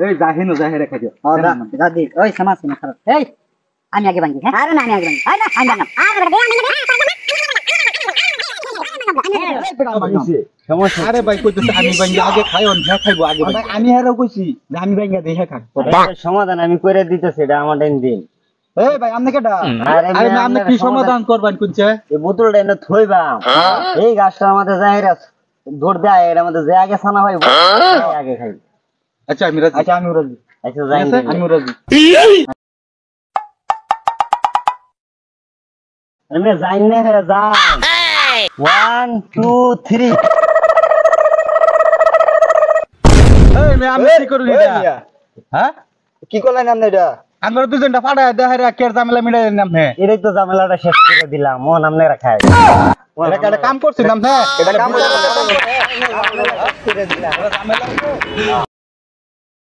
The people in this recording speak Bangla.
এই জাহিনো জাহিরে খাই দিও দাদি ওই সমাজ না খারাপ এই আমি আগে ভাঙি হ্যাঁ আরে না আমি আগে ভাঙি আরে না আমি ভাঙাম সমস্যা আরে ভাই কইতেছে আমি ভাঙ্গা আগে খাই অন হ্যাঁ খাইবো আগে ভাই আমি হেরাও কইছি যে আমি ভাঙ্গা দেই হ্যাঁ খাই সমাধান আমি কইরা দিতেছি এটা আমার দিন এই ভাই আপনি কেডা আরে আপনি কি সমাধান করবেন কোনছে এই বোতলটা এনে থইবা এই গাছটার মধ্যে যাইরা ধর দেয় এর মধ্যে যে আগে ছানা হয় আগে খাই আচ্ছা আমি রাজি আচ্ছা আমি রাজি আচ্ছা যাই আমি রাজি আমি যাই না রে যা 1 2 3 এই মে আমি কি করব এটা হ্যাঁ কি করলেন আপনি এটা আমরা দুজনটা ফাড়া দেখারে কের ঝামেলা মিলাই নাম হে এটাই তো ঝামেলাটা শেষ করে দিলাম মন আমনে রাখাই এটা কাম করছিলাম হ্যাঁ এটা কাম করে দিলাম